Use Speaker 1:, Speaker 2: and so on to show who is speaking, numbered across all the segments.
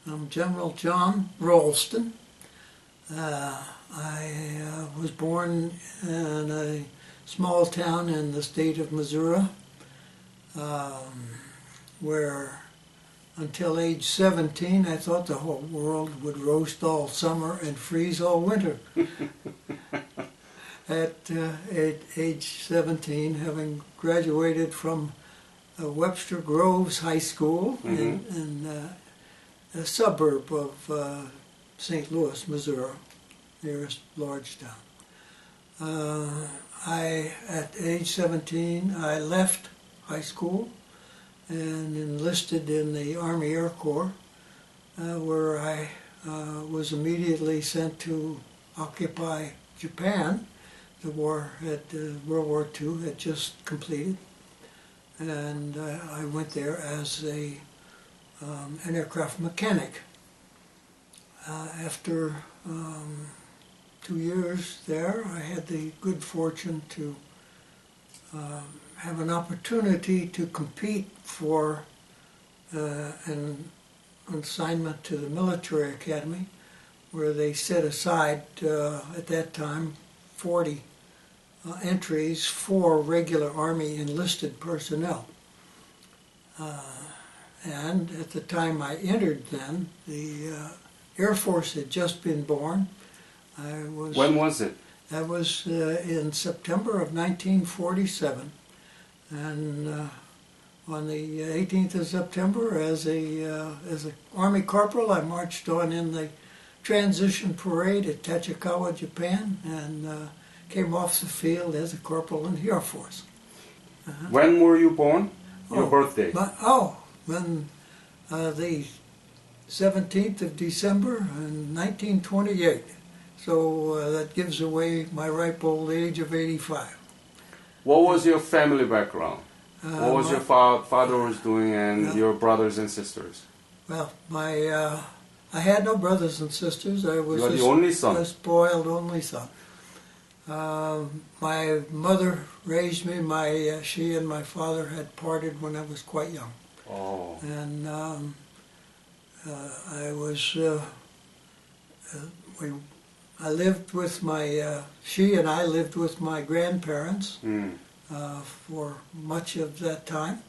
Speaker 1: I'm General John Rollston. I was born in a small town in the state of Missouri, where until age 17 I thought the whole world would roast all summer and freeze all winter. At age 17, having graduated from Webster Groves High School in a suburb of St. Louis, Missouri, nearest large town. At age 17, I left high school and enlisted in the Army Air Corps, where I was immediately sent to occupy Japan. The war World War II had just completed, and I went there as an aircraft mechanic. After 2 years there, I had the good fortune to have an opportunity to compete for an assignment to the military academy, where they set aside at that time 40 entries for regular Army enlisted personnel. And at the time I entered then, the Air Force had just been born.
Speaker 2: When was it?
Speaker 1: That was in September of 1947. And on the 18th of September, as a Army Corporal, I marched on in the transition parade at Tachikawa, Japan, and came off the field as a corporal in the Air Force.
Speaker 2: When were you born? Your birthday?
Speaker 1: When the 17th of December in 1928. So that gives away my ripe old age of 85.
Speaker 2: What was your family background? What was your father was doing and your brothers and sisters?
Speaker 1: Well, I had no brothers and sisters. I was
Speaker 2: the only son.
Speaker 1: A spoiled only son. My mother raised me. She and my father had parted when I was quite young.
Speaker 2: Oh.
Speaker 1: And I lived with she and I lived with my grandparents for much of that time,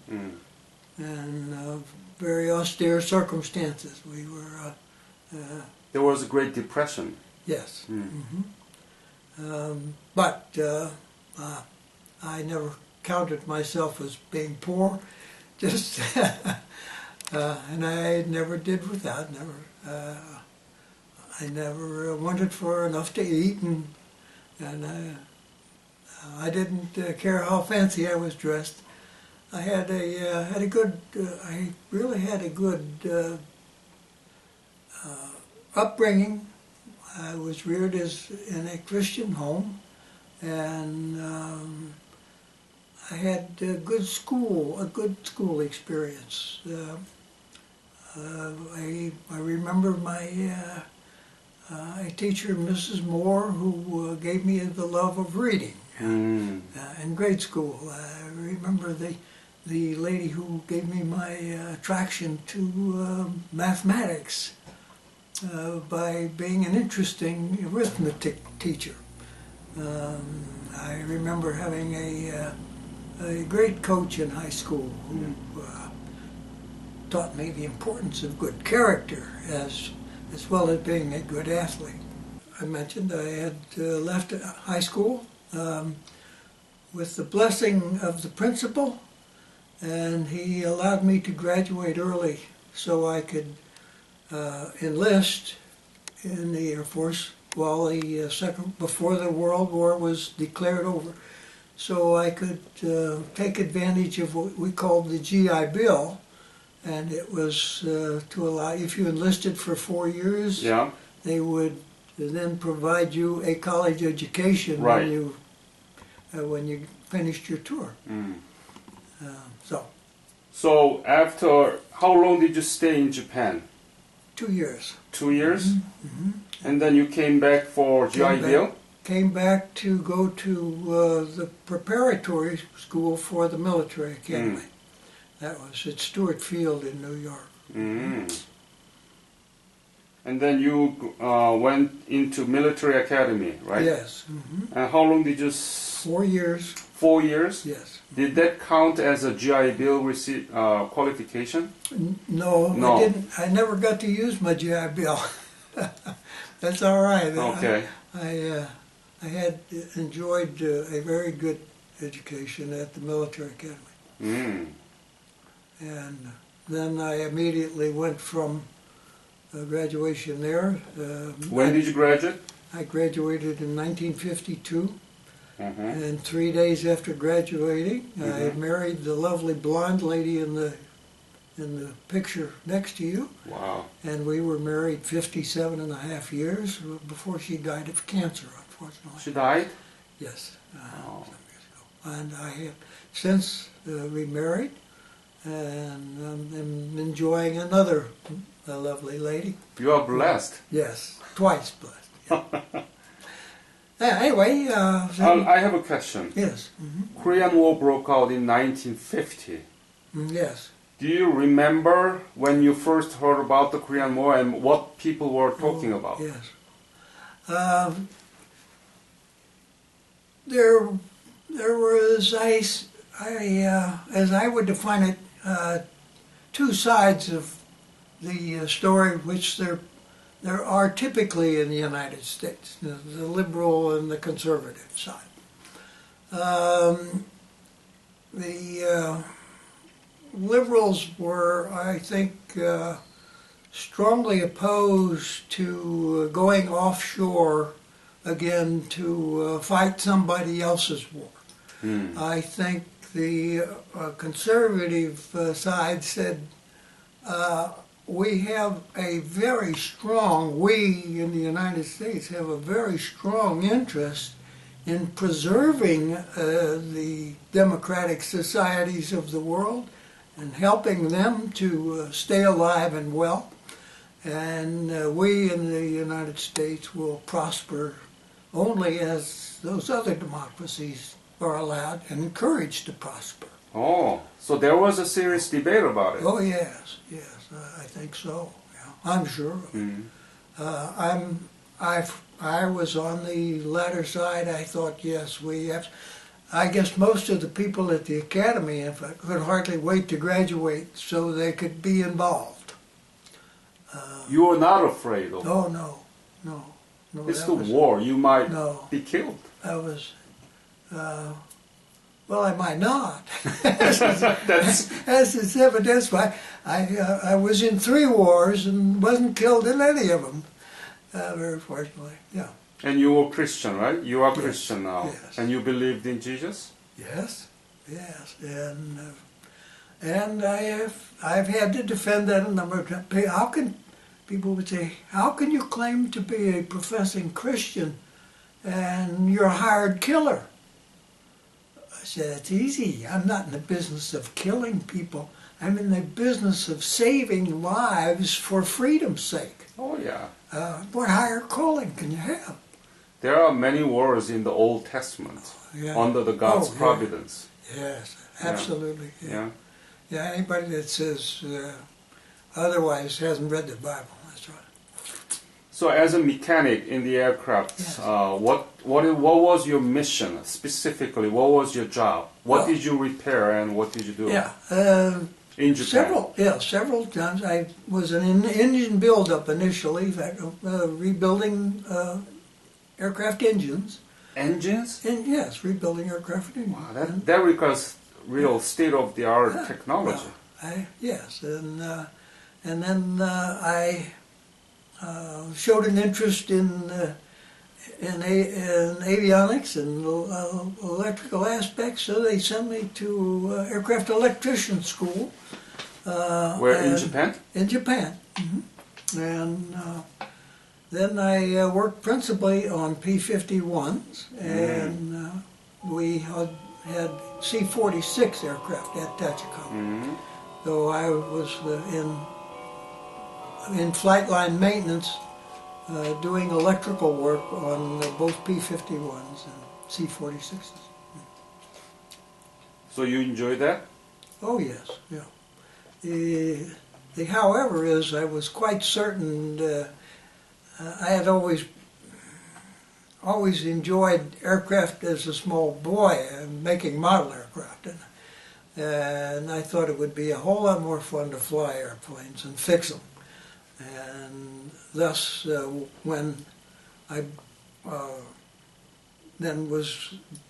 Speaker 1: and very austere circumstances. We were.
Speaker 2: There was a Great Depression.
Speaker 1: Yes. But I never counted myself as being poor. Just and I never did without. I never wanted for enough to eat, and I didn't care how fancy I was dressed. I had a good. I really had a good upbringing. I was reared in a Christian home, and I had a good school experience. I remember my teacher, Mrs. Moore, who gave me the love of reading in grade school. I remember the lady who gave me my attraction to mathematics by being an interesting arithmetic teacher. I remember having a great coach in high school who taught me the importance of good character as well as being a good athlete. I mentioned I had left high school with the blessing of the principal, and he allowed me to graduate early so I could enlist in the Air Force while before the World War was declared over, so I could take advantage of what we called the GI Bill. And it was to allow, if you enlisted for 4 years, they would then provide you a college education when you finished your tour.
Speaker 2: So after, how long did you stay in Japan?
Speaker 1: 2 years.
Speaker 2: 2 years? And then you came back for GI Bill?
Speaker 1: Came back to go to the preparatory school for the military academy. That was at Stewart Field in New York.
Speaker 2: And then you went into military academy, right?
Speaker 1: Yes. Mm-hmm.
Speaker 2: And how long did you...
Speaker 1: 4 years.
Speaker 2: 4 years?
Speaker 1: Yes.
Speaker 2: Did that count as a GI Bill qualification?
Speaker 1: No,
Speaker 2: No.
Speaker 1: I didn't. I never got to use my GI Bill. That's all right.
Speaker 2: Okay.
Speaker 1: I had enjoyed a very good education at the military academy.
Speaker 2: Mm.
Speaker 1: And then I immediately went from graduation there.
Speaker 2: When did you graduate?
Speaker 1: I graduated in 1952.
Speaker 2: Mm-hmm.
Speaker 1: And 3 days after graduating, I married the lovely blonde lady in the picture next to you.
Speaker 2: Wow.
Speaker 1: And we were married 57 and a half years before she died of cancer, unfortunately.
Speaker 2: She died?
Speaker 1: Yes,
Speaker 2: Oh.
Speaker 1: some years ago. And I have since remarried, and am enjoying another lovely lady.
Speaker 2: You are blessed.
Speaker 1: Yes, twice blessed. Yeah. Anyway,
Speaker 2: I have a question.
Speaker 1: yes. Mm-hmm.
Speaker 2: Korean War broke out in 1950.
Speaker 1: Yes.
Speaker 2: Do you remember when you first heard about the Korean War and what people were talking about?
Speaker 1: Yes. There was, as I would define it, two sides of the story, which there are typically in the United States, the liberal and the conservative side. The liberals were, I think, strongly opposed to going offshore again to fight somebody else's war. I think the conservative side said, we have a very strong, we in the United States have a very strong interest in preserving the democratic societies of the world and helping them to stay alive and well. And we in the United States will prosper only as those other democracies are allowed and encouraged to prosper.
Speaker 2: Oh, so there was a serious debate about it.
Speaker 1: Oh yes, yes, I think so. Yeah, I'm sure of it. I was on the latter side. I thought, yes, we have. I guess most of the people at the academy could hardly wait to graduate so they could be involved.
Speaker 2: You were not afraid of it.
Speaker 1: Oh no.
Speaker 2: It's the war. You might be killed.
Speaker 1: I was. Well, I might not.
Speaker 2: That's
Speaker 1: As is evidenced by, I was in 3 wars and wasn't killed in any of them, very fortunately. Yeah.
Speaker 2: And you were Christian, right? You are Christian now.
Speaker 1: Yes.
Speaker 2: And you believed in Jesus?
Speaker 1: Yes, and I've had to defend that a number of times. How can people would say, how can you claim to be a professing Christian and you're a hired killer? I said, it's easy. I'm not in the business of killing people. I'm in the business of saving lives for freedom's sake.
Speaker 2: Oh, yeah.
Speaker 1: What higher calling can you have?
Speaker 2: There are many wars in the Old Testament under the God's providence.
Speaker 1: Yes, absolutely.
Speaker 2: Yeah.
Speaker 1: Yeah, anybody that says otherwise hasn't read the Bible. That's right.
Speaker 2: So, as a mechanic in the aircraft, what was your mission specifically? What was your job? What did you repair and what did you do?
Speaker 1: Yeah,
Speaker 2: in Japan.
Speaker 1: Several times. I was an engine build-up initially, rebuilding aircraft engines.
Speaker 2: Engines?
Speaker 1: And yes, rebuilding aircraft engines.
Speaker 2: Wow, that requires real state-of-the-art technology.
Speaker 1: Yes, and then I showed an interest in avionics and electrical aspects, so they sent me to aircraft electrician school.
Speaker 2: Where, in Japan?
Speaker 1: In Japan. And then I worked principally on P-51s, and we had C-46 aircraft at Tachikawa. So I was in flight line maintenance, doing electrical work on both P-51s and C-46s.
Speaker 2: So you enjoyed that?
Speaker 1: Oh yes, yeah. The however is I was quite certain I had always enjoyed aircraft as a small boy, making model aircraft, and I thought it would be a whole lot more fun to fly airplanes and fix them. And thus, when I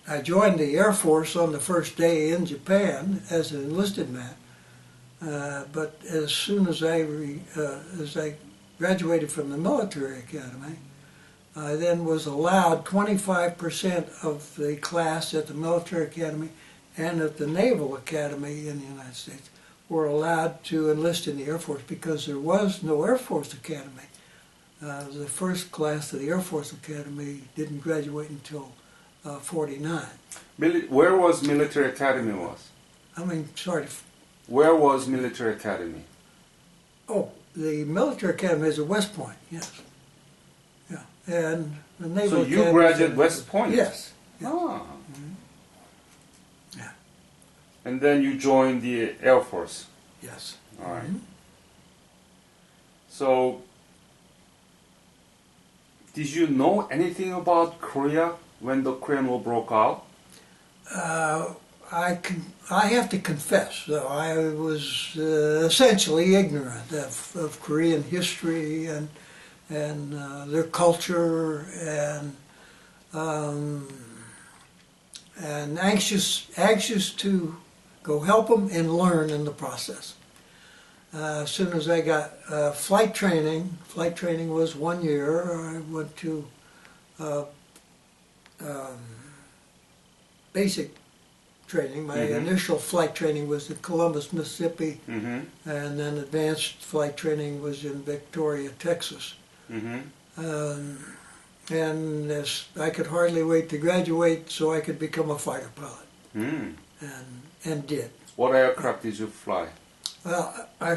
Speaker 1: I joined the Air Force on the first day in Japan as an enlisted man. But as soon as I graduated from the military academy, I then was allowed 25% of the class at the military academy and at the Naval Academy in the United States were allowed to enlist in the Air Force because there was no Air Force Academy. The first class of the Air Force Academy didn't graduate until 49.
Speaker 2: Where was military academy was?
Speaker 1: Where
Speaker 2: was military academy?
Speaker 1: Oh, the military academy is at West Point, yes. Yeah, and the Naval Academy.
Speaker 2: So you graduated West Point?
Speaker 1: Yes. Yeah.
Speaker 2: Ah.
Speaker 1: Mm-hmm. Yeah.
Speaker 2: And then you joined the Air Force?
Speaker 1: Yes.
Speaker 2: All right.
Speaker 1: Mm-hmm.
Speaker 2: So, did you know anything about Korea when the Korean War broke out?
Speaker 1: I have to confess, though, I was essentially ignorant of Korean history and their culture and anxious to go help them and learn in the process. As soon as I got flight training was 1 year. I went to basic training. My initial flight training was in Columbus, Mississippi, and then advanced flight training was in Victoria, Texas. And I could hardly wait to graduate so I could become a fighter pilot, and did.
Speaker 2: What aircraft did you fly?
Speaker 1: Well, I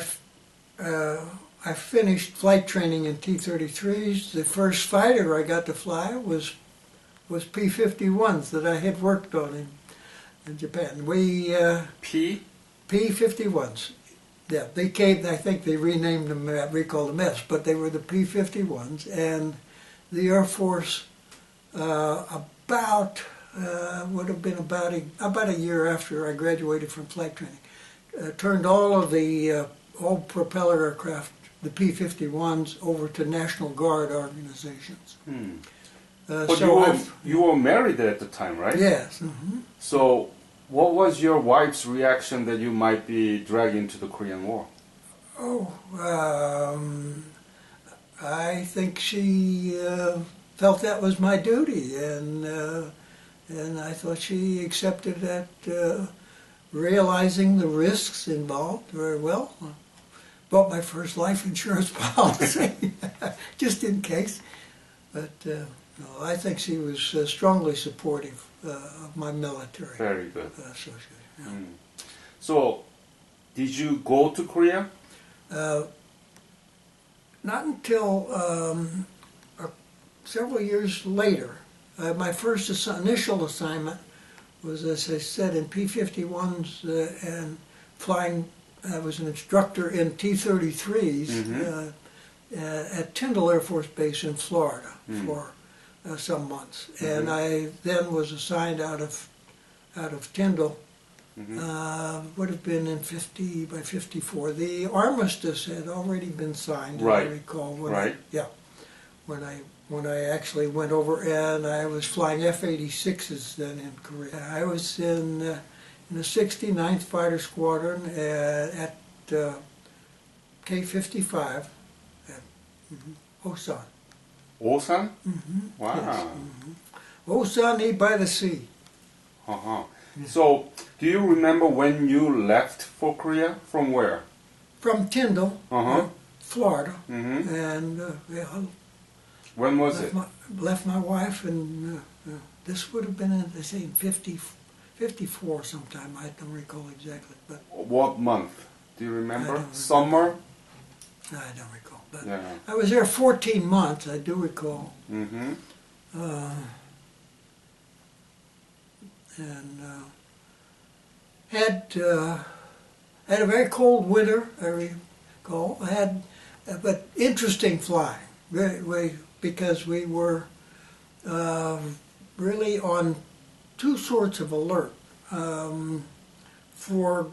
Speaker 1: finished flight training in T-33s. The first fighter I got to fly was P-51s that I had worked on in Japan. P-51s. Yeah, they came. I think they renamed them, recalled them S, but they were the P-51s. And the Air Force, would have been about a year after I graduated from flight training, turned all of the old propeller aircraft, the P-51s, over to National Guard organizations.
Speaker 2: But you were married at the time, right?
Speaker 1: Yes. Mm-hmm.
Speaker 2: So, what was your wife's reaction that you might be dragged into the Korean War?
Speaker 1: Oh, I think she felt that was my duty, and I thought she accepted that, realizing the risks involved very well. Bought my first life insurance policy, just in case. But no, I think she was strongly supportive of my military.
Speaker 2: Very good.
Speaker 1: Association. Yeah.
Speaker 2: So, did you go to Korea?
Speaker 1: Not until several years later. My first initial assignment was, as I said, in P-51s and flying. I was an instructor in T-33s at Tyndall Air Force Base in Florida for some months, and I then was assigned out of Tyndall. Would have been in by 54. The armistice had already been signed,
Speaker 2: right.
Speaker 1: I recall. When I actually went over, and I was flying F-86s then in Korea. I was in the 69th Fighter Squadron at K-55 at Osan.
Speaker 2: Osan? Wow.
Speaker 1: Yes. Osan by the sea.
Speaker 2: So, do you remember when you left for Korea? From where?
Speaker 1: From Tyndall, Florida, and
Speaker 2: when was it?
Speaker 1: Left my wife, and this would have been in, they say, 54 sometime. I don't recall exactly, but
Speaker 2: what month? Do you remember? Summer?
Speaker 1: I don't recall. But
Speaker 2: yeah.
Speaker 1: I was there 14 months. I do recall. And had a very cold winter. I recall. I had, but interesting flying. because we were really on two sorts of alert. For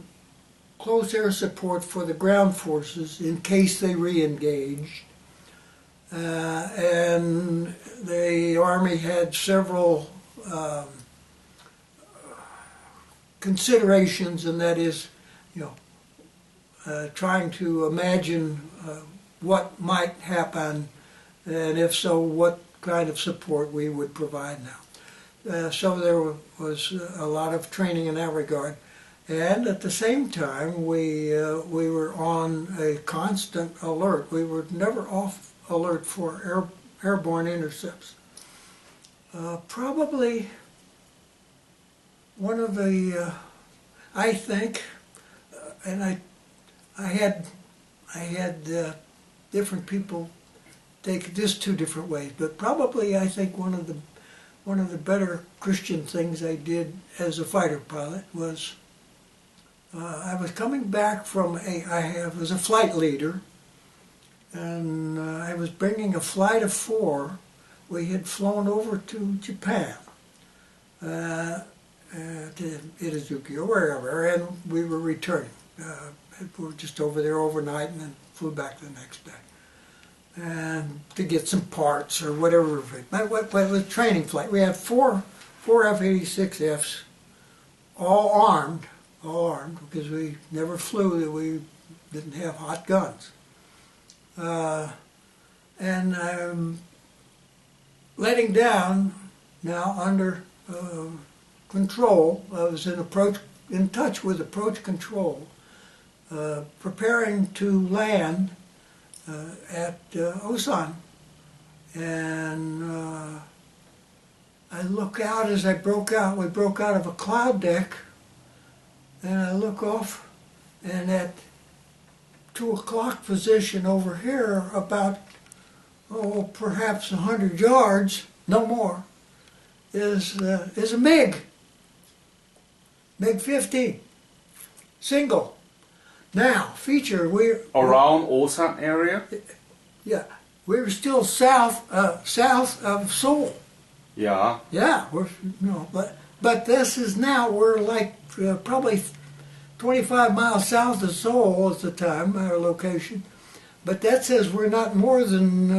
Speaker 1: close air support for the ground forces in case they re-engaged. And the Army had several considerations, and that is, trying to imagine what might happen, and if so, what kind of support we would provide now. So there was a lot of training in that regard. And at the same time, we were on a constant alert. We were never off alert for airborne intercepts. Probably one of the, I think, and I had different people take this two different ways, but probably I think one of the better Christian things I did as a fighter pilot was I was coming back from I was a flight leader, and I was bringing a flight of 4. We had flown over to Japan, to Itazuki or wherever, and we were returning. We were just over there overnight and then flew back the next day. And to get some parts or whatever. But it was a training flight. We had four F-86Fs, all armed, because we never flew, that we didn't have hot guns. And I'm letting down now under control. I was in touch with approach control, preparing to land at Osan, and I look out as we broke out of a cloud deck, and I look off, and at 2 o'clock position over here, about, perhaps 100 yards, no more, is a MiG 15, single. Now, feature,
Speaker 2: around Osan area?
Speaker 1: Yeah, we were still south of Seoul.
Speaker 2: Yeah.
Speaker 1: Yeah, but this is now, we're like probably 25 miles south of Seoul at the time, our location. But that says we're not more than,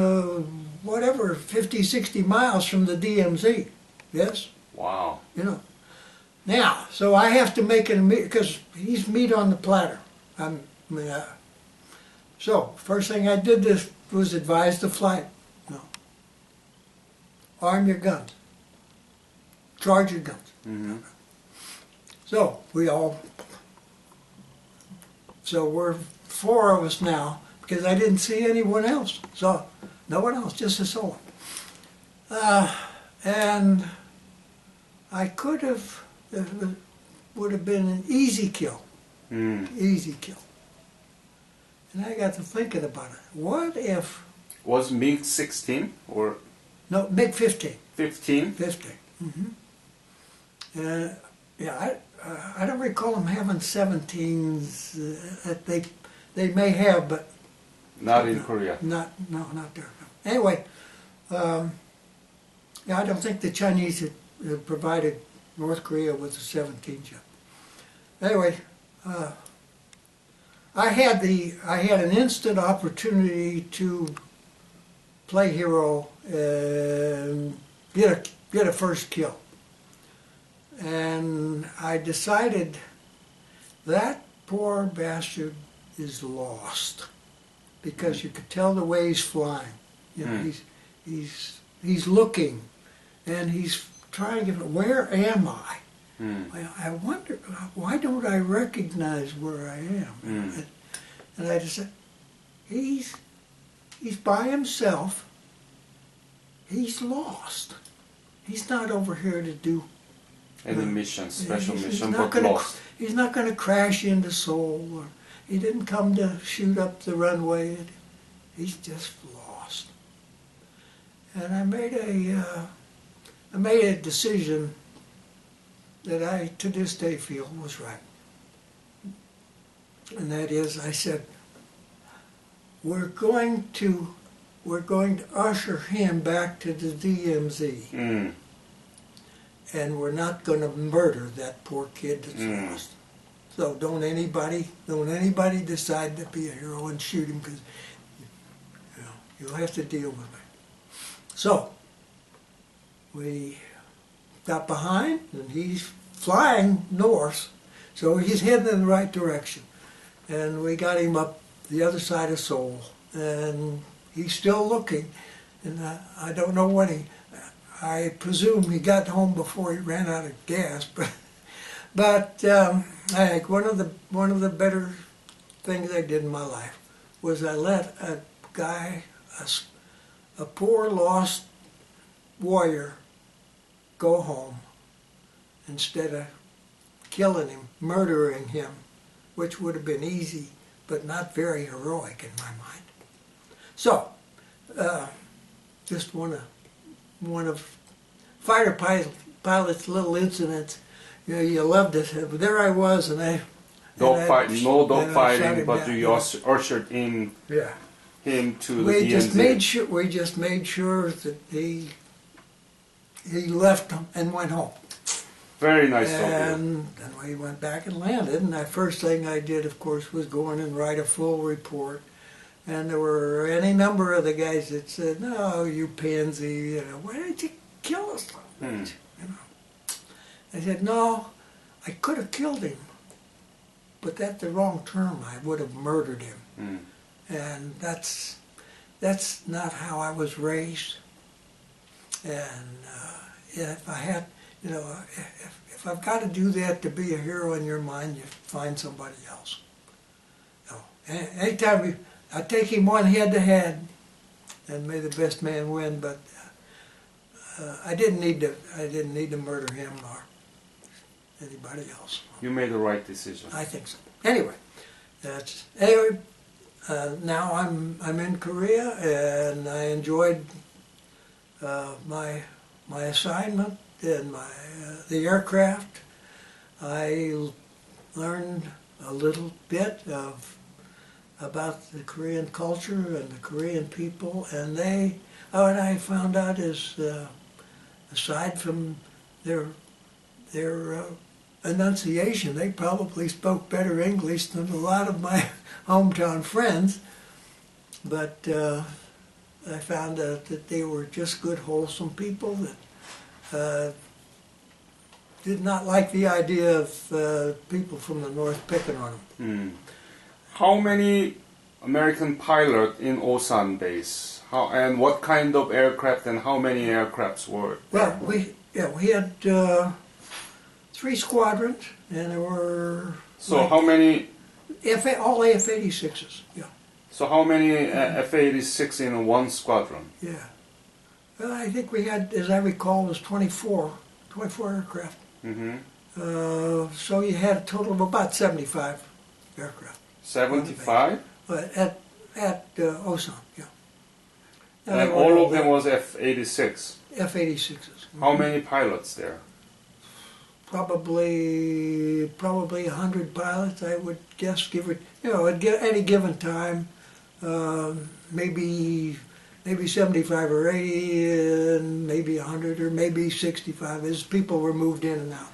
Speaker 1: 50, 60 miles from the DMZ. Yes?
Speaker 2: Wow.
Speaker 1: Now, so I have to make it, because he's meat on the platter. So, first thing I did was advise the flight. Arm your guns. Charge your guns.
Speaker 2: Mm-hmm.
Speaker 1: So we're 4 of us now, because I didn't see anyone else. So no one else, just us all. And I could have, it would have been an easy kill. Easy kill. And I got to thinking about it. What if...
Speaker 2: Was MiG 16 or...
Speaker 1: No, MiG 15.
Speaker 2: 15?
Speaker 1: 15. Mm-hmm. I don't recall them having 17s. They may have, but...
Speaker 2: Not in Korea.
Speaker 1: Not there. Anyway, I don't think the Chinese had provided North Korea with a 17 jet. Anyway, I had an instant opportunity to play hero and get a first kill, and I decided that poor bastard is lost, because you could tell the way he's flying. He's looking, and he's trying to get, where am I? I wonder, why don't I recognize where I am? And I just said, he's by himself. He's lost. He's not over here to do
Speaker 2: any mission, special mission, but lost.
Speaker 1: He's not going to crash into Seoul, or he didn't come to shoot up the runway. He's just lost. And I made a decision that I, to this day, feel was right. And that is, I said, we're going to we're going to usher him back to the DMZ.
Speaker 2: Mm.
Speaker 1: And we're not going to murder that poor kid that's lost. So don't anybody decide to be a hero and shoot him, because you'll have to deal with it. So we got behind, and he's flying north, so he's heading in the right direction. And we got him up the other side of Seoul, and he's still looking. And I don't know what I presume he got home before he ran out of gas, but I think one of the better things I did in my life was I let a guy, a poor lost warrior, go home instead of killing him, murdering him, which would have been easy but not very heroic in my mind. So, just one of fighter pilot's little incidents. You loved it. There I was, and I...
Speaker 2: No dogfighting, but
Speaker 1: down.
Speaker 2: you ushered him to the
Speaker 1: We
Speaker 2: DMZ.
Speaker 1: we just made sure that he left and went home.
Speaker 2: Very nice of you.
Speaker 1: And then we went back and landed, and the first thing I did, of course, was go in and write a full report. And there were any number of the guys that said, "No, you pansy, why did you kill us?" I said, "No, I could have killed him, but that's the wrong term. I would have murdered him, and that's not how I was raised. And if I had, if I've got to do that to be a hero in your mind, you find somebody else." Anytime I take him one head to head, and may the best man win. But I didn't need to murder him or anybody else.
Speaker 2: You made the right decision.
Speaker 1: I think so. Anyway, now I'm in Korea, and I enjoyed my assignment and the aircraft. I learned a little bit about the Korean culture and the Korean people, and what I found out is, aside from their enunciation, they probably spoke better English than a lot of my hometown friends, but I found out that they were just good, wholesome people that did not like the idea of people from the north picking on them.
Speaker 2: How many American pilots in Osan base? And what kind of aircraft and how many aircrafts were there?
Speaker 1: Well, we had 3 squadrons, and there were...
Speaker 2: So how many...
Speaker 1: all F-86s, yeah.
Speaker 2: So how many F-86 in one squadron?
Speaker 1: Yeah. Well, I think we had, as I recall, was 24 aircraft. So you had a total of about 75 aircraft.
Speaker 2: 75?
Speaker 1: At Osan, yeah.
Speaker 2: And all of them was F-86?
Speaker 1: F-86s.
Speaker 2: How many pilots there?
Speaker 1: Probably 100 pilots, I would guess, at any given time, maybe 75 or 80, and maybe 100 or maybe 65 as people were moved in and out.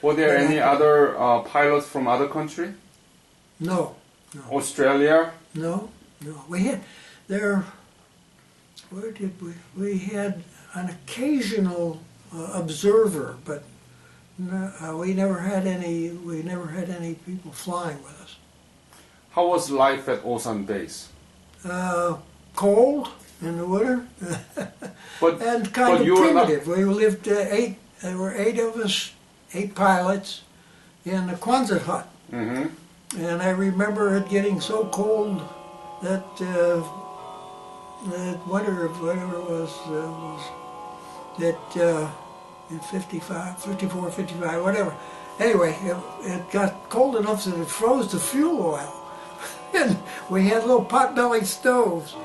Speaker 2: Were there any other pilots from other country?
Speaker 1: No.
Speaker 2: Australia?
Speaker 1: No. We had where did we? We had an occasional observer, but we never had any. We never had any people flying with us.
Speaker 2: How was life at Osan base?
Speaker 1: Cold in the winter, and kind of primitive. We lived there were 8 of us, 8 pilots, in a Quonset hut. And I remember it getting so cold that that winter of whatever it was in 54, 55, whatever. Anyway, it got cold enough that it froze the fuel oil. And we had little pot-bellied stoves.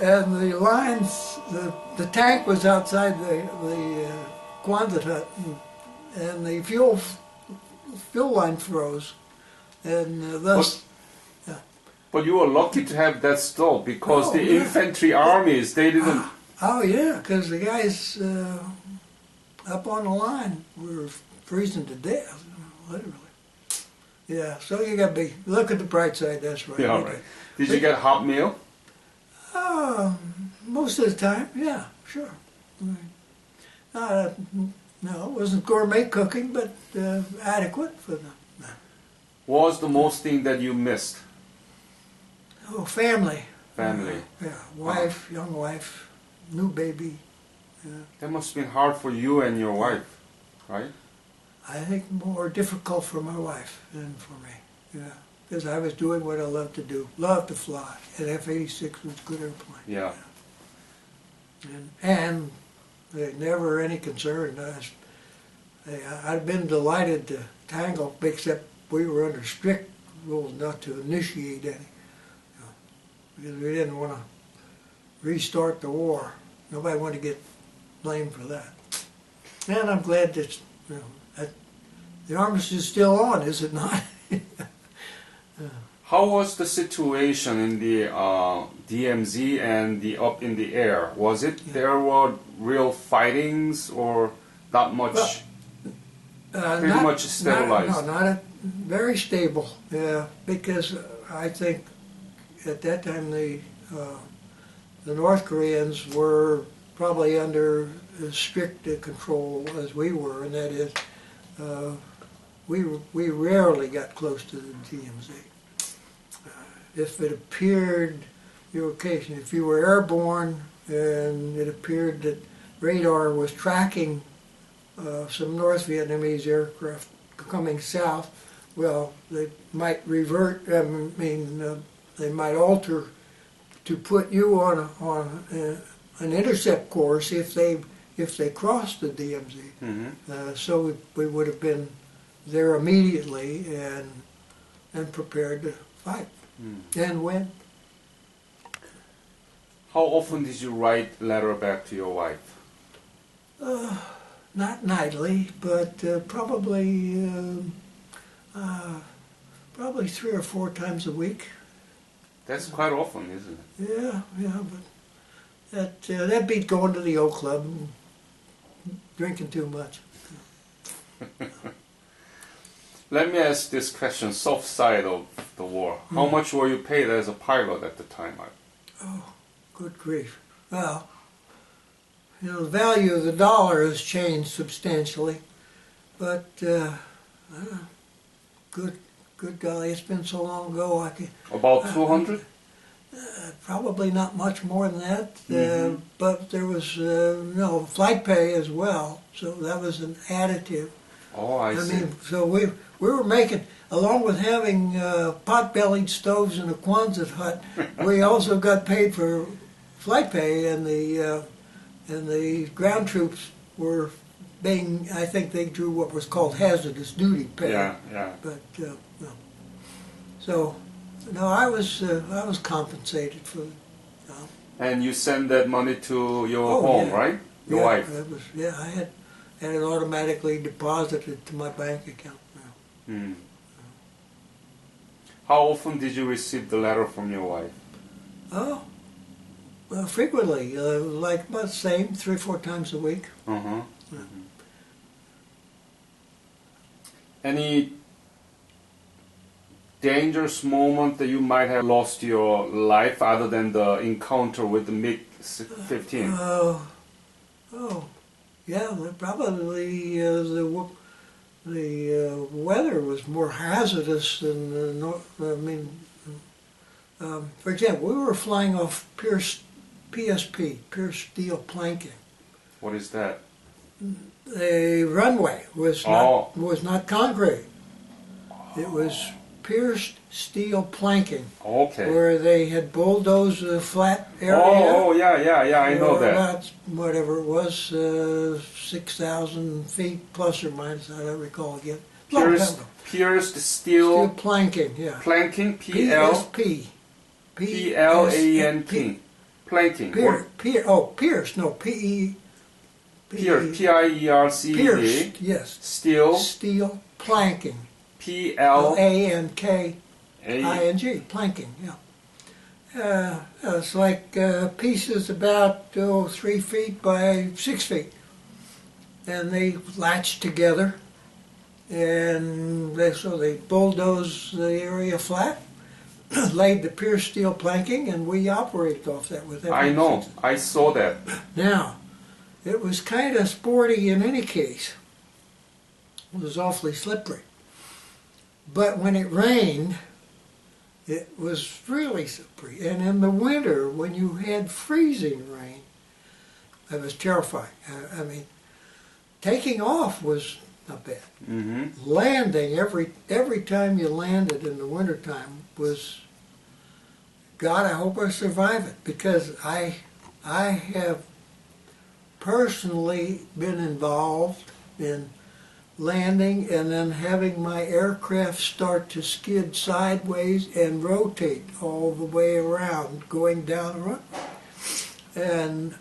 Speaker 1: And the lines, the tank was outside the Quonset hut, and the fuel line froze. And thus...
Speaker 2: But you were lucky to have that stove because
Speaker 1: Oh,
Speaker 2: the
Speaker 1: yeah.
Speaker 2: infantry armies, they didn't.
Speaker 1: Oh yeah, because the guys up on the line were freezing to death, literally. Yeah, so you got to be look at the bright side. That's right.
Speaker 2: Yeah, right. Did you get hot meal?
Speaker 1: Most of the time, yeah, sure. No, it wasn't gourmet cooking, but adequate for them.
Speaker 2: What was the most thing that you missed?
Speaker 1: Oh, family.
Speaker 2: Family.
Speaker 1: Yeah, wife, young wife, new baby.
Speaker 2: That must have been hard for you and your wife, right?
Speaker 1: I think more difficult for my wife than for me. Yeah, because I was doing what I loved to do. Loved to fly. And F-86 was a good airplane.
Speaker 2: Yeah.
Speaker 1: And never any concern. I'd been delighted to tangle, except we were under strict rules not to initiate any. Because we didn't want to restart the war. Nobody wanted to get blamed for that. And I'm glad that, the armistice is still on, is it not?
Speaker 2: How was the situation in the DMZ and the up in the air? Was it there were real fightings or not much? Pretty much stabilized.
Speaker 1: Very stable. Yeah, because I think at that time the North Koreans were probably under as strict control as we were, and that is we rarely got close to the DMZ. If it appeared, if you were airborne and it appeared that radar was tracking some North Vietnamese aircraft coming south, well, they might revert. They might alter to put you on an intercept course if they crossed the DMZ. Mm-hmm. So we would have been there immediately and prepared to fight and win.
Speaker 2: How often did you write letter back to your wife?
Speaker 1: Not nightly, but probably 3 or 4 times a week.
Speaker 2: That's quite often, isn't it?
Speaker 1: Yeah, but that beat going to the old club and drinking too much.
Speaker 2: Let me ask this question, soft side of the war. How much were you paid as a pilot at the time?
Speaker 1: Oh, good grief. Well, the value of the dollar has changed substantially, but good golly, it's been so long ago.
Speaker 2: About 200?
Speaker 1: Probably not much more than that, but there was flight pay as well, so that was an additive.
Speaker 2: Oh, I see.
Speaker 1: So we were making, along with having pot-bellied stoves in a Quonset hut, we also got paid for flight pay, and the ground troops were being, I think they drew what was called hazardous duty pay.
Speaker 2: Yeah.
Speaker 1: But so no, I was compensated for.
Speaker 2: And you send that money to your home, right? Your wife.
Speaker 1: I had it automatically deposited to my bank account.
Speaker 2: How often did you receive the letter from your wife?
Speaker 1: Oh, frequently, like about the same, 3 or 4 times a week.
Speaker 2: Any dangerous moment that you might have lost your life other than the encounter with the MiG-15?
Speaker 1: Yeah, probably the weather was more hazardous than the north. For example, we were flying off PSP, pierced steel planking.
Speaker 2: What is that?
Speaker 1: The runway was not concrete. It was pierced steel planking.
Speaker 2: Okay.
Speaker 1: Where they had bulldozed a flat area.
Speaker 2: Yeah, I know that.
Speaker 1: About whatever it was, 6,000 feet plus or minus. I don't recall again.
Speaker 2: Pierced steel
Speaker 1: planking. Yeah.
Speaker 2: Planking.
Speaker 1: PSP.
Speaker 2: P-L-A-N-K. Planking.
Speaker 1: Pierced. No, P-E.
Speaker 2: P-I-E-R-C-E.
Speaker 1: Pierced. Yes.
Speaker 2: Steel
Speaker 1: planking.
Speaker 2: P-L-A-N-K.
Speaker 1: P-L-A-N-K-I-N-G. Planking. Yeah. It's like pieces about 3 feet by 6 feet, and they latch together, and so they bulldoze the area flat, laid the pure steel planking, and we operated off that with that.
Speaker 2: I know. I saw that.
Speaker 1: Now, it was kind of sporty in any case. It was awfully slippery. But when it rained, it was really slippery. And in the winter, when you had freezing rain, it was terrifying. I mean, taking off was not bad.
Speaker 2: Mm-hmm.
Speaker 1: Landing, every time you landed in the wintertime was, God, I hope I survive it. Because I have personally been involved in landing and then having my aircraft start to skid sideways and rotate all the way around going down the runway. And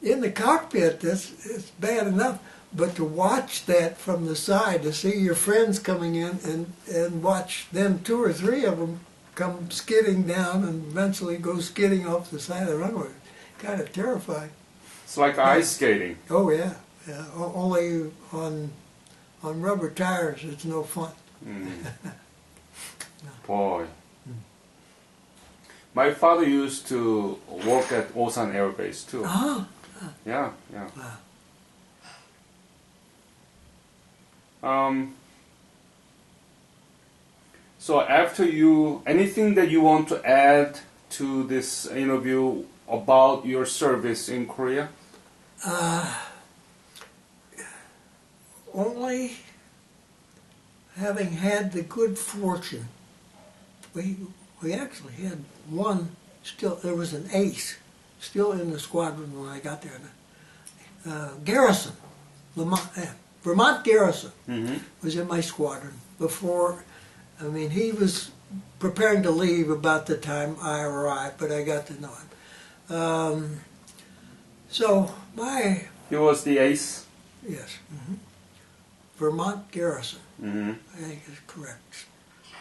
Speaker 1: in the cockpit, it's bad enough, but to watch that from the side, to see your friends coming in and watch them, 2 or 3 of them come skidding down and eventually go skidding off the side of the runway, kind of terrifying.
Speaker 2: It's like ice skating.
Speaker 1: Oh yeah. Yeah, only on rubber tires, it's no fun.
Speaker 2: Mm. Boy. My father used to work at Osan Air Base too.
Speaker 1: Ah.
Speaker 2: Yeah.
Speaker 1: Wow.
Speaker 2: So after anything that you want to add to this interview about your service in Korea?
Speaker 1: Only having had the good fortune, we actually had one still, there was an ace still in the squadron when I got there. Garrison, Vermont Garrison was in my squadron before, I mean, he was preparing to leave about the time I arrived, but I got to know him.
Speaker 2: He was the ace?
Speaker 1: Yes. Vermont Garrison, I think is correct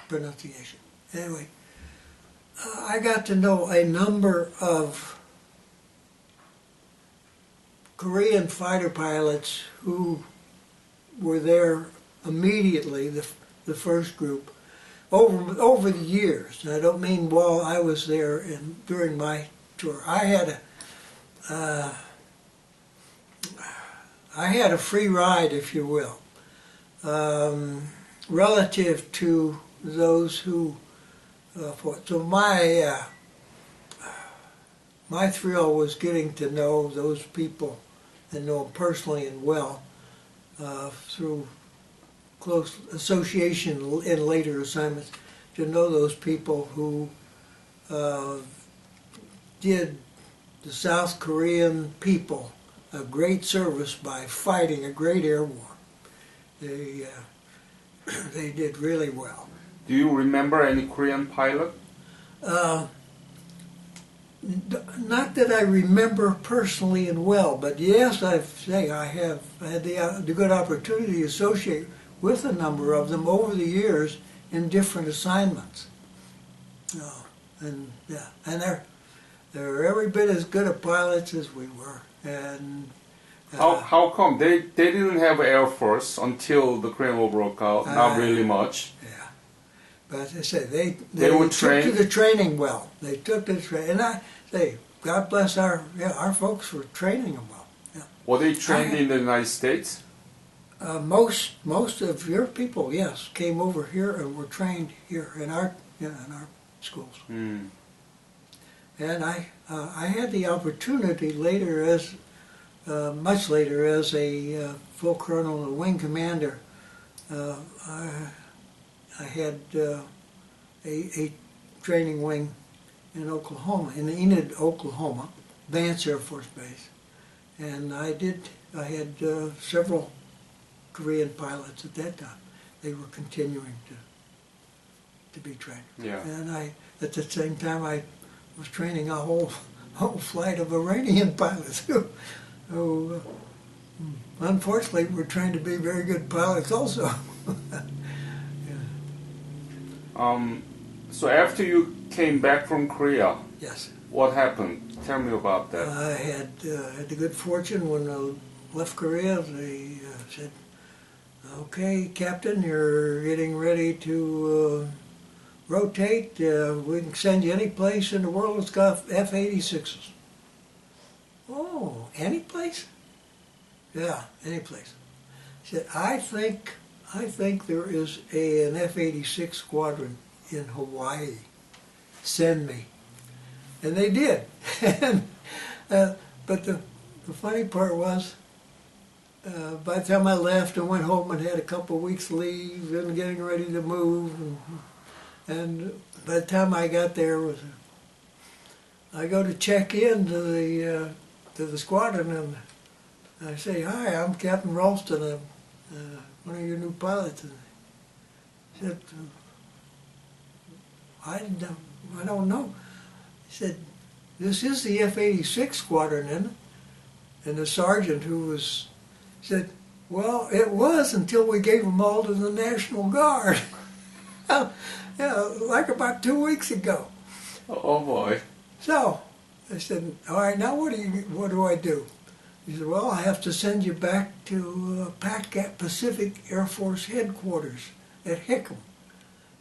Speaker 1: pronunciation. Anyway, I got to know a number of Korean fighter pilots who were there immediately, the first group, over the years. And I don't mean while I was there and during my tour. I had a free ride, if you will. Relative to those who fought. So my thrill was getting to know those people and know them personally and well through close association in later assignments, to know those people who did the South Korean people a great service by fighting a great air war. They did really well.
Speaker 2: Do you remember any Korean pilot?
Speaker 1: Not that I remember personally and well, but yes, I have had the good opportunity to associate with a number of them over the years in different assignments. And they're every bit as good a pilots as we were. And
Speaker 2: how come they didn't have Air Force until the Korean War broke out? Not really much.
Speaker 1: Yeah, but as I say,
Speaker 2: they were
Speaker 1: took
Speaker 2: trained
Speaker 1: to the training well. They took to the training, and I say, God bless our folks for training them well. Yeah.
Speaker 2: Were they trained in the United States?
Speaker 1: Most of your people, yes, came over here and were trained here in our schools.
Speaker 2: Mm.
Speaker 1: And I had the opportunity later, much later, as a full colonel and wing commander. I had a training wing in Oklahoma, in Enid, Oklahoma, Vance Air Force Base, and I had several Korean pilots at that time. They were continuing to be trained.
Speaker 2: Yeah.
Speaker 1: And at the same time, I was training a whole flight of Iranian pilots who unfortunately were trying to be very good pilots also.
Speaker 2: So after you came back from Korea,
Speaker 1: Yes.
Speaker 2: what happened? Tell me about that.
Speaker 1: I had the good fortune when I left Korea, they said, okay, Captain, you're getting ready to rotate. We can send you any place in the world that's got F-86s. Oh, any place? Yeah, any place. He said, I think there is an F-86 squadron in Hawaii. Send me. And they did. And, but the funny part was, by the time I left and went home and had a couple of weeks leave and getting ready to move, and by the time I got there, I go to check in to the squadron, and I say, "Hi, I'm Captain Rollston. I'm one of your new pilots." And he said, I don't know. He said, "This is the F-86 squadron, isn't it?" And the sergeant said, "Well, it was until we gave them all to the National Guard." Like about 2 weeks ago.
Speaker 2: Oh boy.
Speaker 1: So I said, "All right, now what do I do?" He said, "Well, I have to send you back to Pacific Air Force headquarters at Hickam."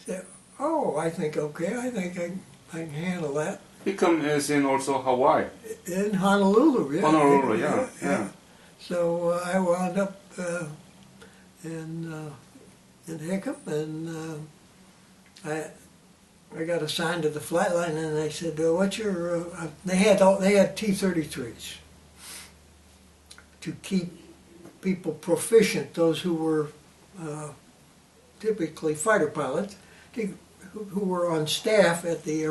Speaker 1: I said, "Oh, I think okay. I think I can handle that."
Speaker 2: Hickam is in also Hawaii.
Speaker 1: In Honolulu, yeah.
Speaker 2: Honolulu, yeah.
Speaker 1: So I wound up in Hickam, and I got assigned to the flight line, and they said, "What's your?" They had T-33s to keep people proficient, those who were typically fighter pilots, who were on staff at the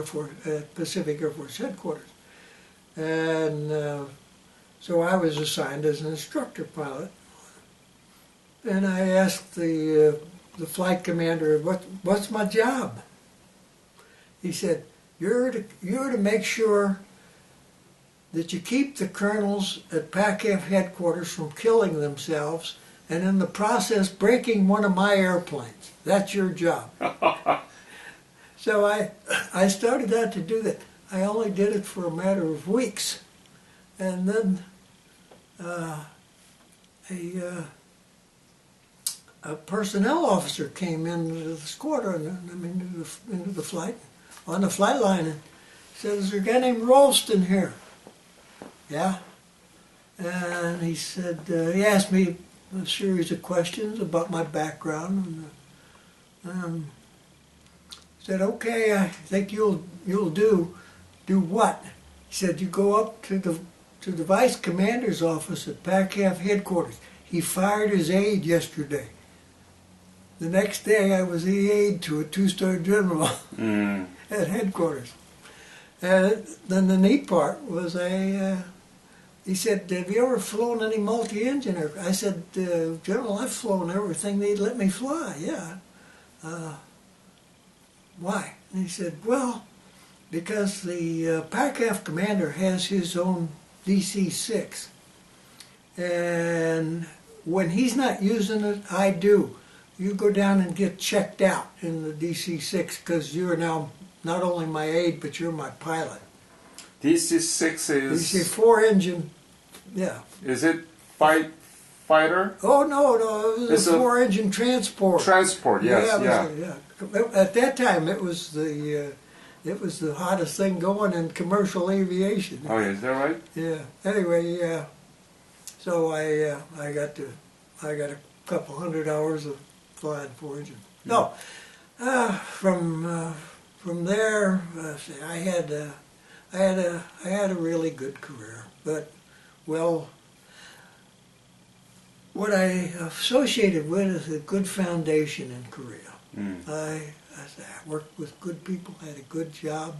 Speaker 1: Pacific Air Force headquarters, and so I was assigned as an instructor pilot, and I asked the flight commander, "What's my job?" He said, "You're to make sure that you keep the colonels at PACAF headquarters from killing themselves, and in the process breaking one of my airplanes. That's your job." So I started out to do that. I only did it for a matter of weeks, and then a personnel officer came into the squadron, into the flight, on the flight line, and said, "Is there a guy named Rollston here?" "Yeah." And he said, he asked me a series of questions about my background, and said, "Okay, I think you'll do what?" He said, "You go up to the vice commander's office at PACAF headquarters. He fired his aide yesterday." The next day, I was the aide to a two-star general at headquarters. And then the neat part was he said, "Have you ever flown any multi-engine aircraft?" I said, "General, I've flown everything they'd let me fly, yeah." "Why?" And he said, "Well, because the PACAF commander has his own DC-6. And when he's not using it, I do. You go down and get checked out in the DC-6 because you're now not only my aide, but you're my pilot."
Speaker 2: DC-6 is...
Speaker 1: DC-4 engine, yeah.
Speaker 2: Is it fighter?
Speaker 1: Oh, no, it was a 4-engine transport.
Speaker 2: Transport, yes,
Speaker 1: yeah. At that time, it was the hottest thing going in commercial aviation.
Speaker 2: Oh, is that right?
Speaker 1: Yeah. Anyway, so I got a couple hundred hours of flying 4-engine. No, from there, I had a really good career. But well, what I associated with is a good foundation in Korea. I worked with good people, had a good job,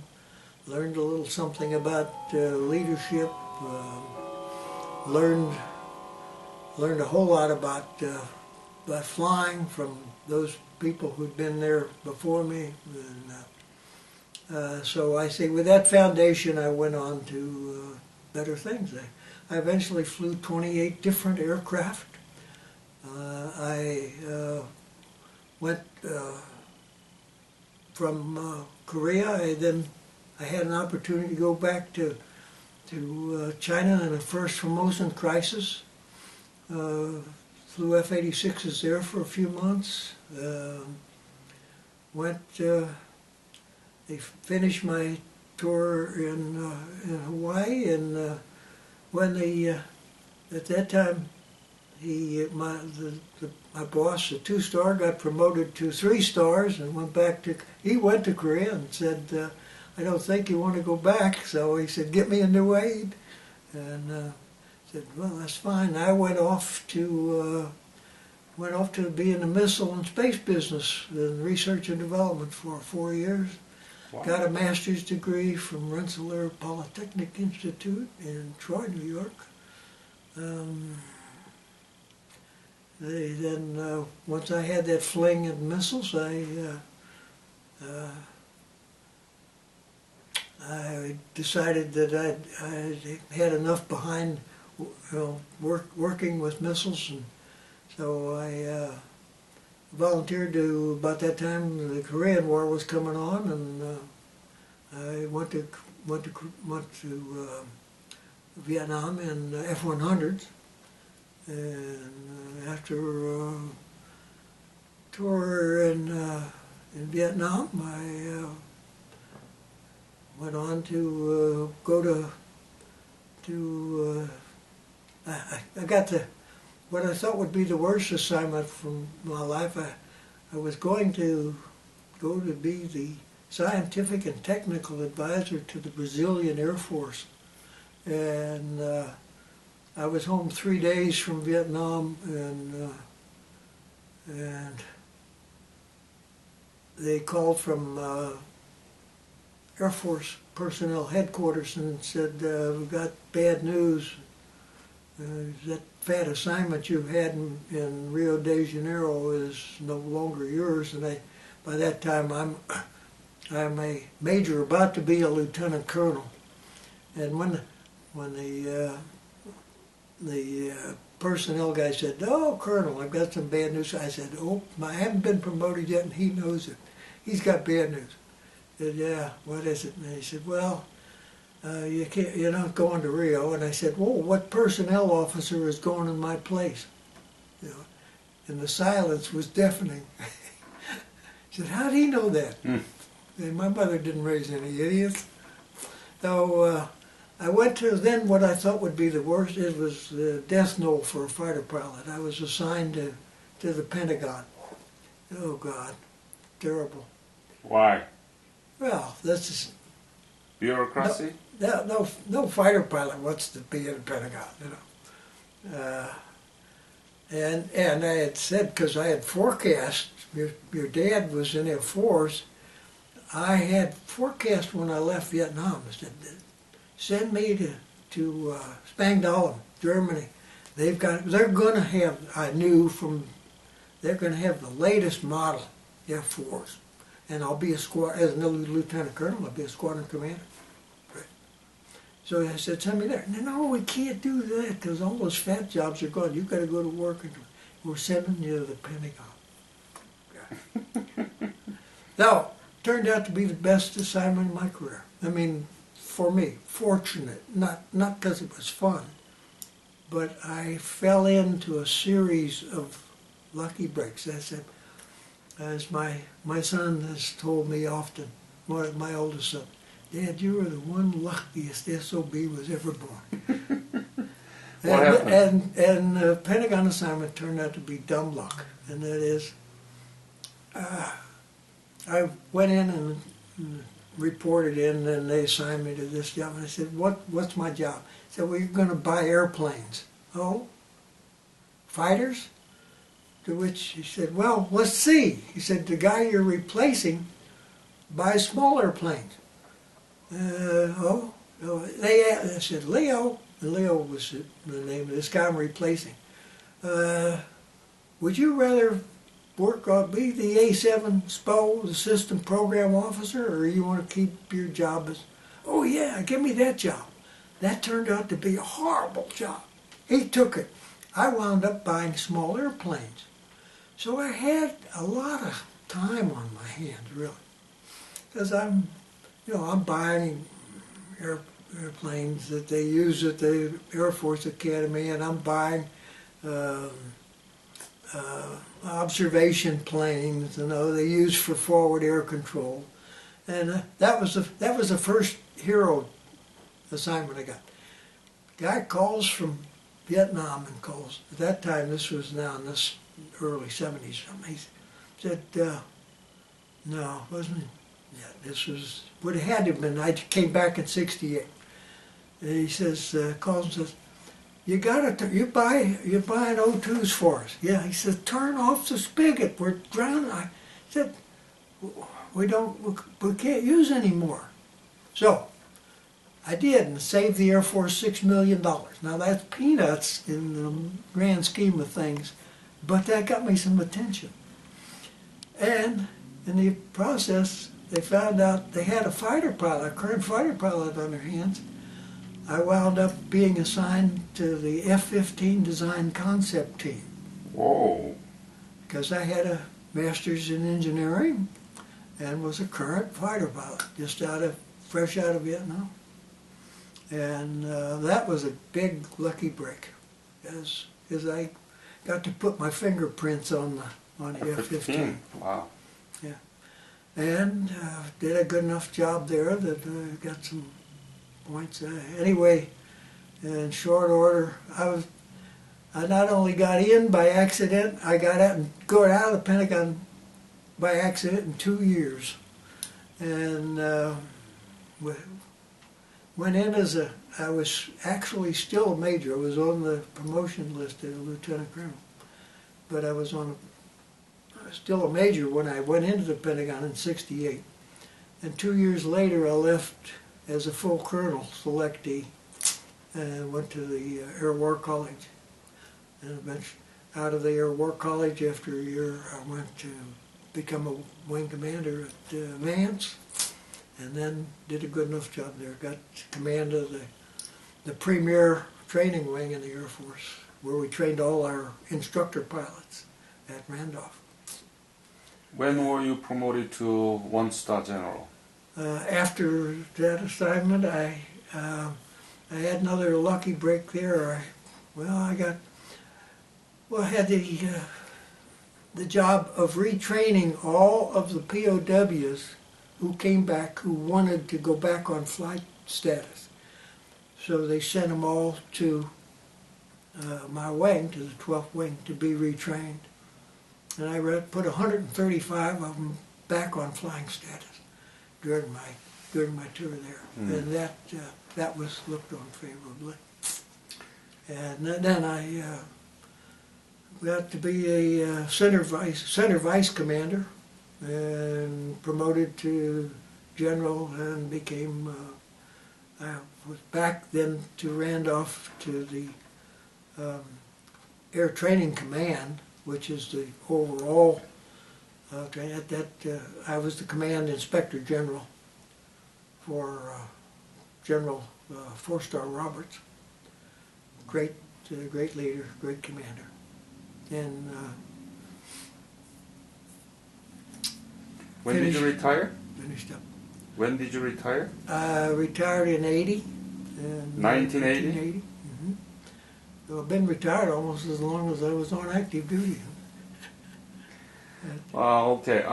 Speaker 1: learned a little something about leadership, learned a whole lot about flying from those people who'd been there before me. And so I say, with that foundation, I went on to better things. I eventually flew 28 different aircraft. I went from Korea. I had an opportunity to go back to China in the first Formosan crisis. Flew F-86s there for a few months. They finished my tour in Hawaii, and when at that time, my boss, a 2-star, got promoted to 3 stars and he went to Korea and said, I don't think you want to go back. So he said, get me a new aide. And said, well, that's fine. I went off to be in the missile and space business in research and development for 4 years.
Speaker 2: Wow.
Speaker 1: Got a master's degree from Rensselaer Polytechnic Institute in Troy, New York. Once I had that fling at missiles, I decided that I had enough behind, working with missiles, and so I volunteered to. About that time, the Korean War was coming on, and I went to Vietnam in F-100s, and after a tour in Vietnam, I went on to go to I got what I thought would be the worst assignment from my life. I was going to go to be the scientific and technical advisor to the Brazilian Air Force, and I was home 3 days from Vietnam, and they called from Air Force Personnel Headquarters and said, we've got bad news. That fat assignment you had in Rio de Janeiro is no longer yours. And by that time, I'm a major, about to be a lieutenant colonel. And when the personnel guy said, "Oh, Colonel, I've got some bad news," I said, "Oh, I haven't been promoted yet, and he knows it. He's got bad news." I said, "Yeah, what is it?" And he said, "Well, you're not going to Rio." And I said, "Well, what personnel officer is going in my place?" And the silence was deafening. He said, "How do you know that?" And my mother didn't raise any idiots. So I went to then what I thought would be the worst. It was the death knell for a fighter pilot. I was assigned to the Pentagon. Oh God, terrible.
Speaker 2: Why?
Speaker 1: Well, this is
Speaker 2: bureaucracy.
Speaker 1: No fighter pilot wants to be in the Pentagon, And I had said, because I had forecast, your dad was in Air Force, I had forecast when I left Vietnam. I said, send me to Spangdahlem, Germany. They're going to have, they're going to have the latest model Air Force. And I'll be as a lieutenant colonel, I'll be a squadron commander. Right. So I said, send me there. No, we can't do that because all those fat jobs are gone. You've got to go to work, and we're sending you to the Pentagon. Yeah. Now, turned out to be the best assignment of my career. I mean, for me, fortunate, not because it was fun, but I fell into a series of lucky breaks. That's it. As my son has told me often, my oldest son, "Dad, you were the one luckiest SOB was ever born."
Speaker 2: What happened?
Speaker 1: And the Pentagon assignment turned out to be dumb luck, and that is, I went in and reported in, and they assigned me to this job, and I said, "What's my job?" He said, "Well, you're going to buy airplanes." "Oh, fighters?" To which he said, "Well, let's see." He said, "The guy you're replacing buys small airplanes." I said, "Leo," and Leo was the name of this guy I'm replacing. "Would you rather be the A7 SPO, the system program officer, or you want to keep your job as..." "Oh yeah, give me that job." That turned out to be a horrible job. He took it. I wound up buying small airplanes. So I had a lot of time on my hands, really. because I'm buying airplanes that they use at the Air Force Academy, and I'm buying observation planes, they use for forward air control, and that was the first hero assignment I got. Guy calls from Vietnam and calls. At that time, this was now in this early 70s. He said, no, it wasn't yet. This would have had to have been. I came back in '68. And he says, calls and says, you're buying O2s for us. Yeah, he says, turn off the spigot. We're drowning. I said, we can't use any more. So I did, and saved the Air Force $6 million. Now that's peanuts in the grand scheme of things, but that got me some attention. And in the process, they found out they had a current fighter pilot on their hands. I wound up being assigned to the F-15 design concept team.
Speaker 2: Whoa.
Speaker 1: Because I had a master's in engineering and was a current fighter pilot, just fresh out of Vietnam. And that was a big lucky break, because I got to put my fingerprints on the F-15.
Speaker 2: Wow.
Speaker 1: Yeah. And did a good enough job there that I got some points. Anyway, in short order, I not only got in by accident, I got out of the Pentagon by accident in 2 years. And went in I was actually still a major. I was on the promotion list as a lieutenant colonel. But I was still a major when I went into the Pentagon in '68. And 2 years later, I left as a full colonel selectee and went to the Air War College. And eventually, out of the Air War College, after a year, I went to become a wing commander at Vance, and then did a good enough job there. Got command of the premier training wing in the Air Force, where we trained all our instructor pilots at Randolph.
Speaker 2: When were you promoted to one-star general?
Speaker 1: After that assignment, I had another lucky break there. I had the job of retraining all of the POWs who came back, who wanted to go back on flight status. So they sent them all to my wing, to the 12th wing, to be retrained. And I put 135 of them back on flying status during my tour there, and that was looked on favorably. And then I got to be a center vice commander, and promoted to general, and became. I was back then to Randolph to the Air Training Command, which is the overall. I was the command inspector general for General 4-star Roberts. Great leader, great commander. And
Speaker 2: when did you retire?
Speaker 1: Finished up.
Speaker 2: When did you retire?
Speaker 1: I retired in 80.
Speaker 2: 1980?
Speaker 1: Mm-hmm. So I've been retired almost as long as I was on active duty.
Speaker 2: Okay.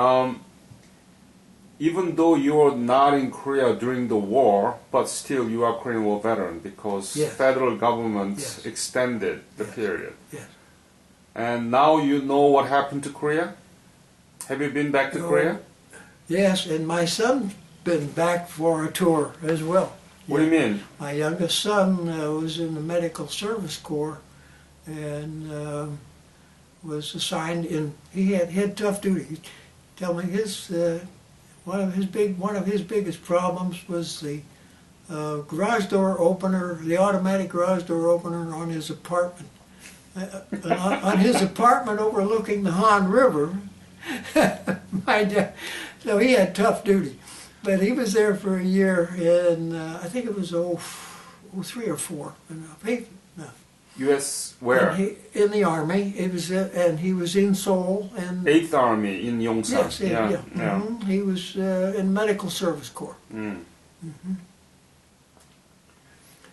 Speaker 2: Even though you were not in Korea during the war, but still you are Korean War veteran, because
Speaker 1: yes.
Speaker 2: federal government
Speaker 1: yes.
Speaker 2: extended the
Speaker 1: yes.
Speaker 2: period.
Speaker 1: Yes.
Speaker 2: And now you know what happened to Korea? Have you been back to Korea?
Speaker 1: Yes, and my son's been back for a tour as well.
Speaker 2: What do you mean?
Speaker 1: My youngest son was in the Medical Service Corps, and was assigned in. He had tough duty. Tell me one of his biggest problems was the garage door opener, the automatic garage door opener on his apartment. On his apartment overlooking the Han River. My dad, so he had tough duty, but he was there for a year, and I think it was 03 or 04.
Speaker 2: U.S. where?
Speaker 1: In the Army. It was, and he was in Seoul. And
Speaker 2: 8th Army in Yongsan.
Speaker 1: yes, yeah.
Speaker 2: Yeah.
Speaker 1: He was in Medical Service Corps.
Speaker 2: Mm.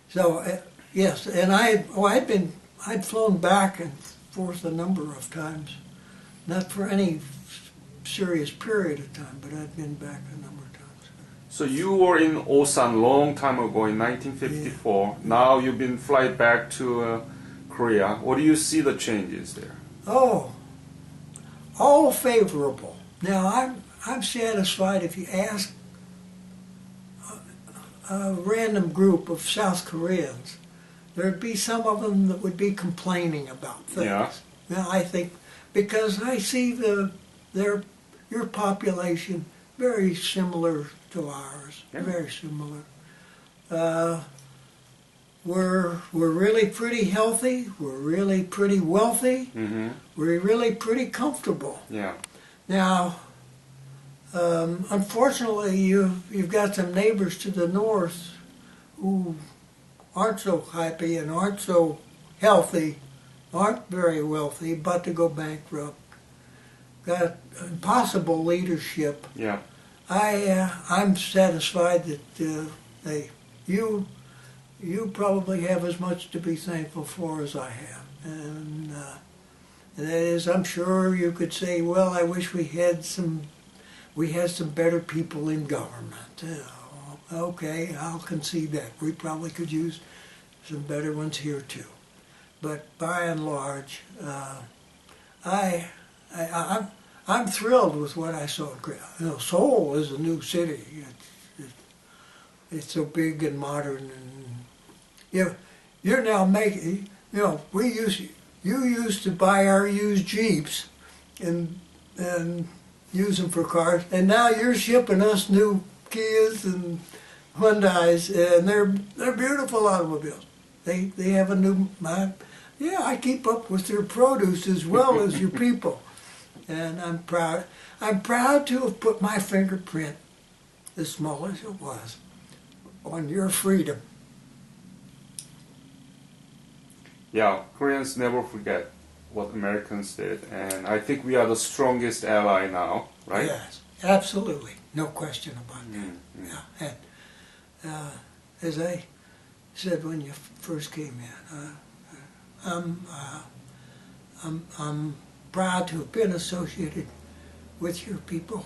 Speaker 1: So yes, and I'd flown back and forth a number of times, not for any serious period of time, but I'd been back a number of times.
Speaker 2: So you were in Osan long time ago in 1954. Yeah. Now you've been flight back to Korea. What do you see the changes there?
Speaker 1: Oh, all favorable. Now I'm satisfied if you ask a random group of South Koreans, there'd be some of them that would be complaining about things.
Speaker 2: Yeah.
Speaker 1: Now I think because I see your population very similar to ours,
Speaker 2: yeah.
Speaker 1: very similar. We're really pretty healthy. We're really pretty wealthy.
Speaker 2: Mm-hmm.
Speaker 1: We're really pretty comfortable.
Speaker 2: Yeah.
Speaker 1: Now, unfortunately, you've got some neighbors to the north who aren't so happy and aren't so healthy, aren't very wealthy, about to go bankrupt. Got impossible leadership.
Speaker 2: Yeah.
Speaker 1: I'm satisfied that you probably have as much to be thankful for as I have, and that is, I'm sure you could say, well, I wish we had some better people in government. Okay, I'll concede that. We probably could use some better ones here too. But by and large, I'm thrilled with what I saw in Korea. You know, Seoul is a new city. It's so big and modern, and you're now making. You know, you used to buy our used Jeeps and use them for cars, and now you're shipping us new Kias and Hyundais, and they're beautiful automobiles. They have a new. I keep up with their produce as well as your people, and I'm proud. I'm proud to have put my fingerprint, as small as it was, on your freedom.
Speaker 2: Yeah, Koreans never forget what Americans did, and I think we are the strongest ally now, right?
Speaker 1: Yes, absolutely, no question about that.
Speaker 2: Mm-hmm.
Speaker 1: Yeah, and as I said when you first came in, I'm proud to have been associated with your people,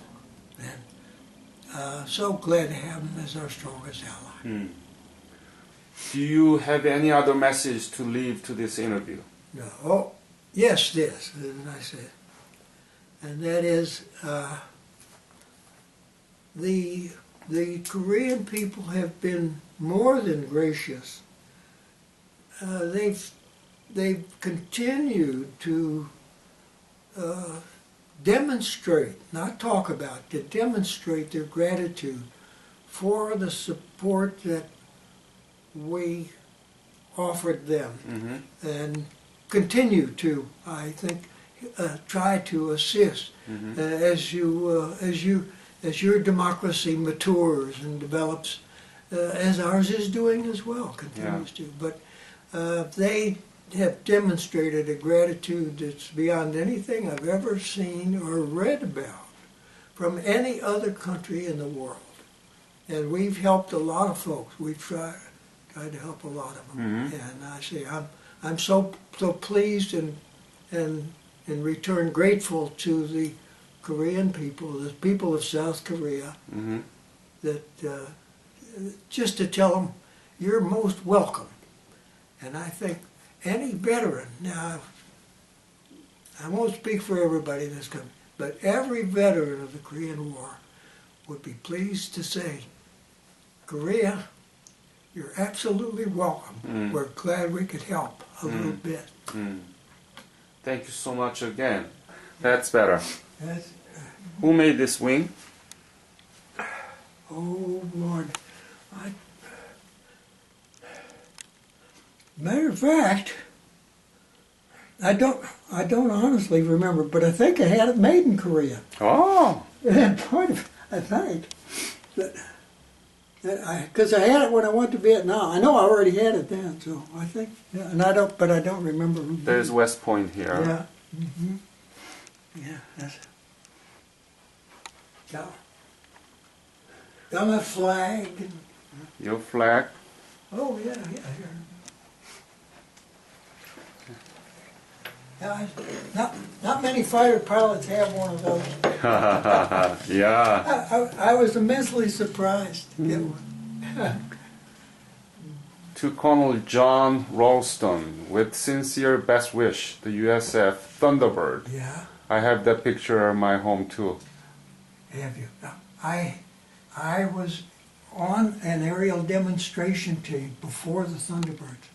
Speaker 1: and so glad to have them as our strongest ally.
Speaker 2: Mm. Do you have any other message to leave to this interview?
Speaker 1: No. Oh, yes, this, and I said, and that is the Korean people have been more than gracious. They've continued to demonstrate, not talk about, to demonstrate their gratitude for the support that we offered them,
Speaker 2: mm-hmm.
Speaker 1: and continue to, I think, try to assist as your democracy matures and develops, as ours is doing as well, continues to. But they have demonstrated a gratitude that's beyond anything I've ever seen or read about from any other country in the world. And we've helped a lot of folks. We've tried to help a lot of them.
Speaker 2: Mm-hmm.
Speaker 1: And I say I'm so pleased and in return grateful to the Korean people, the people of South Korea,
Speaker 2: mm-hmm.
Speaker 1: that just to tell them you're most welcome. And I think any veteran, now I won't speak for everybody in this country, but every veteran of the Korean War would be pleased to say, Korea, you're absolutely welcome.
Speaker 2: Mm.
Speaker 1: We're glad we could help a little bit.
Speaker 2: Mm. Thank you so much again. That's better.
Speaker 1: That's,
Speaker 2: Who made this wing?
Speaker 1: oh Lord, matter of fact, I don't honestly remember, but I think I had it made in Korea.
Speaker 2: Oh.
Speaker 1: And part of, I think, that Because I had it when I went to Vietnam. I know I already had it then, so I think, yeah, and I don't remember.
Speaker 2: There's West Point here.
Speaker 1: Yeah. Mm-hmm. Yeah. That's, yeah. Got my flag.
Speaker 2: Your flag.
Speaker 1: Oh yeah, yeah. Here. Yeah, not many fighter pilots have one of those.
Speaker 2: Yeah.
Speaker 1: I was immensely surprised to get one.
Speaker 2: To Colonel John Rollston, with sincere best wish, the USF Thunderbird.
Speaker 1: Yeah.
Speaker 2: I have that picture in my home too.
Speaker 1: Have you? I was on an aerial demonstration team before the Thunderbirds.